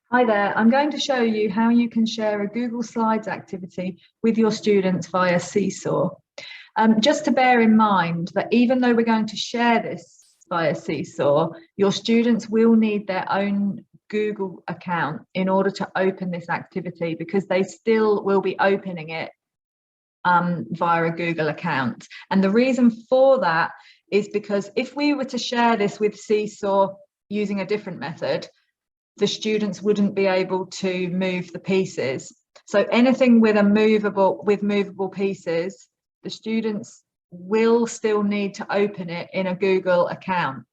Hi there, I'm going to show you how you can share a Google Slides activity with your students via Seesaw. Just to bear in mind that even though we're going to share this via Seesaw, your students will need their own Google account in order to open this activity, because they still will be opening it via a Google account. And the reason for that is because if we were to share this with Seesaw using a different method, the students wouldn't be able to move the pieces. So anything with movable pieces, the students will still need to open it in a Google account.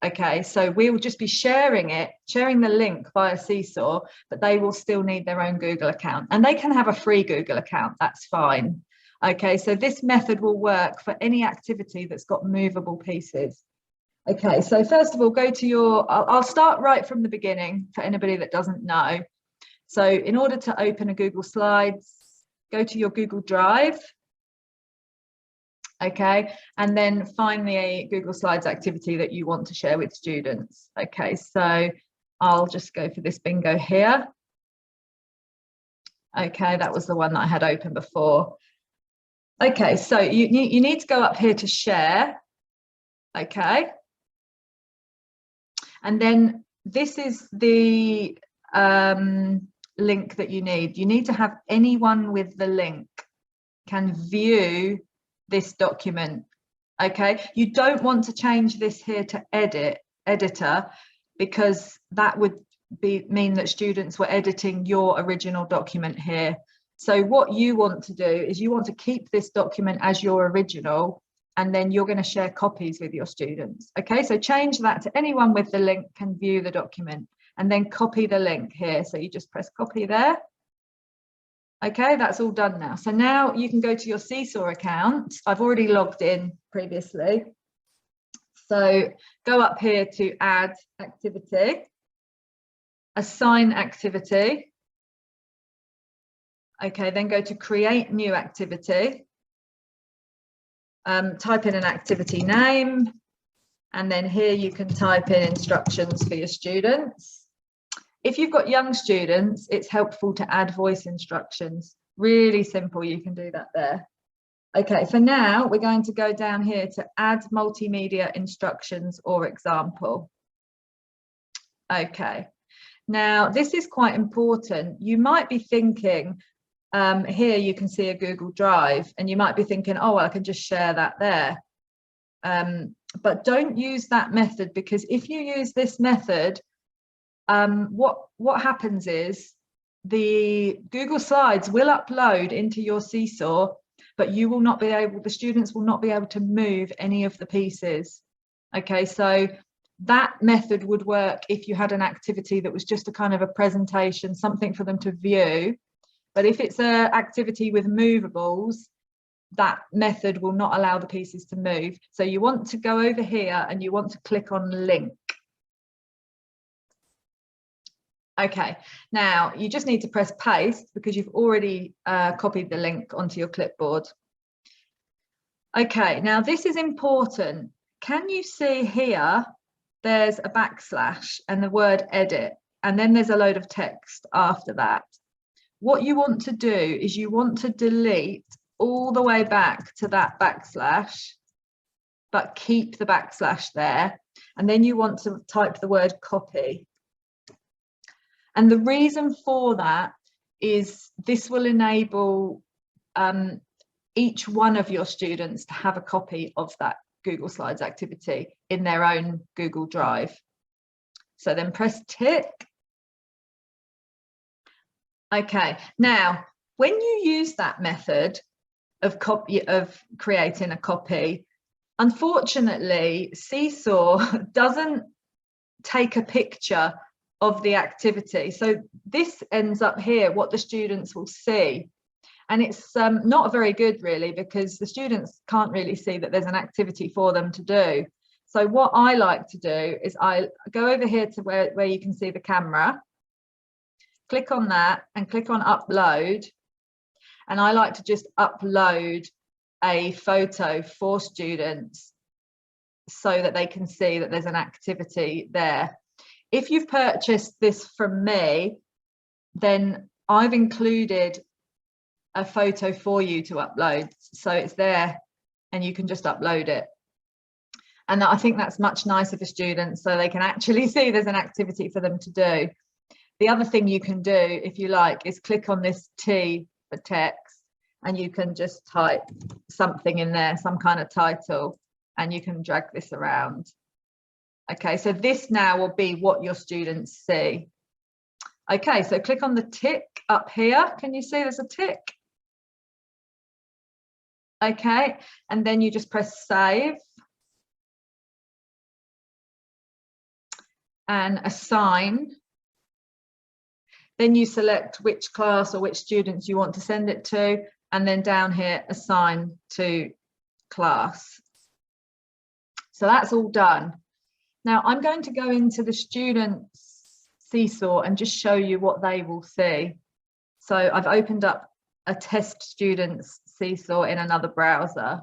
Okay, so we will just be sharing the link via Seesaw, but they will still need their own Google account, and they can have a free Google account, that's fine. Okay, so this method will work for any activity that's got movable pieces. Okay, so first of all, go to your, I'll start right from the beginning for anybody that doesn't know. So in order to open a Google Slides, go to your Google Drive. Okay, and then find the Google Slides activity that you want to share with students. Okay, so I'll just go for this bingo here. Okay, that was the one that I had open before. Okay, so you need to go up here to share. Okay. And then this is the link that you need. You need to have anyone with the link can view this document. Okay, you don't want to change this here to editor, because that would mean that students were editing your original document here. So what you want to do is you want to keep this document as your original, and then you're going to share copies with your students. Okay, so change that to anyone with the link can view the document, and then copy the link here. So you just press copy there. Okay, that's all done now. So now you can go to your Seesaw account. I've already logged in previously. So go up here to add activity, assign activity. Okay, then go to create new activity. Type in an activity name, and then here you can type in instructions for your students. If you've got young students, it's helpful to add voice instructions. Really simple, you can do that there. Okay, for now, we're going to go down here to add multimedia instructions or example. Okay, now this is quite important. You might be thinking, here you can see a Google Drive, and you might be thinking, oh, well, I can just share that there. But don't use that method, because if you use this method, what happens is the Google Slides will upload into your Seesaw, but you will not be able, the students will not be able to move any of the pieces. Okay, so that method would work if you had an activity that was just a kind of a presentation, something for them to view. But if it's an activity with movables, that method will not allow the pieces to move. So you want to go over here and you want to click on link. Okay, now you just need to press paste because you've already copied the link onto your clipboard. Okay, now this is important. Can you see here, there's a backslash and the word edit, and then there's a load of text after that. What you want to do is you want to delete all the way back to that backslash, but keep the backslash there. And then you want to type the word copy. And the reason for that is this will enable each one of your students to have a copy of that Google Slides activity in their own Google Drive. So then press tick. Okay, now when you use that method of creating a copy, unfortunately, Seesaw doesn't take a picture of the activity. So this ends up here, what the students will see. And it's not very good, really, because the students can't really see that there's an activity for them to do. So what I like to do is I go over here to where you can see the camera, click on that and click on upload. And I like to just upload a photo for students so that they can see that there's an activity there. If you've purchased this from me, then I've included a photo for you to upload. So it's there and you can just upload it. And I think that's much nicer for students, so they can actually see there's an activity for them to do. The other thing you can do, if you like, is click on this T for text, and you can just type something in there, some kind of title, and you can drag this around. Okay, so this now will be what your students see. Okay, so click on the tick up here. Can you see there's a tick? Okay, and then you just press save and assign. Then you select which class or which students you want to send it to, and then down here, assign to class. So that's all done. Now I'm going to go into the students' Seesaw and just show you what they will see. So I've opened up a test students Seesaw in another browser.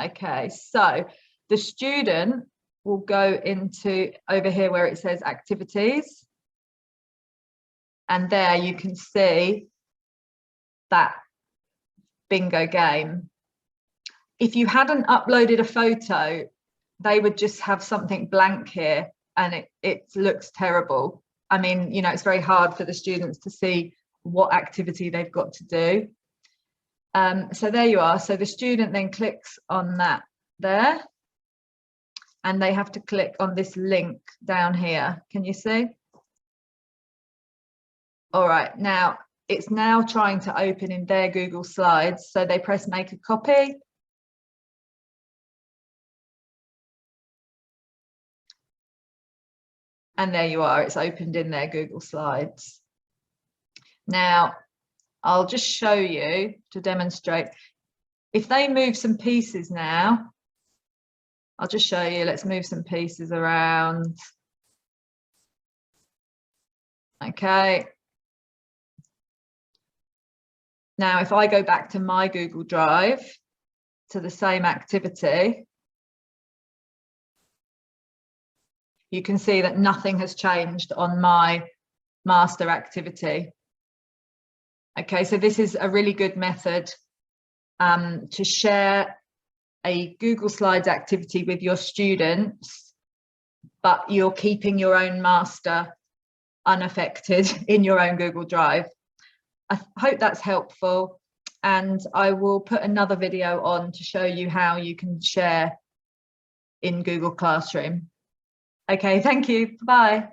Okay, so the student will go into over here where it says activities. And there you can see that bingo game. If you hadn't uploaded a photo, they would just have something blank here, and it looks terrible. I mean, you know, it's very hard for the students to see what activity they've got to do. So there you are. So the student then clicks on that there, and they have to click on this link down here. Can you see? All right, now it's now trying to open in their Google Slides. So they press make a copy. And there you are, it's opened in their Google Slides. Now, I'll just show you to demonstrate. If they move some pieces now, I'll just show you, let's move some pieces around. Okay. Now, if I go back to my Google Drive, to the same activity, you can see that nothing has changed on my master activity. Okay, so this is a really good method to share a Google Slides activity with your students, but you're keeping your own master unaffected in your own Google Drive. I hope that's helpful, and I will put another video on to show you how you can share in Google Classroom. Okay, thank you. Bye.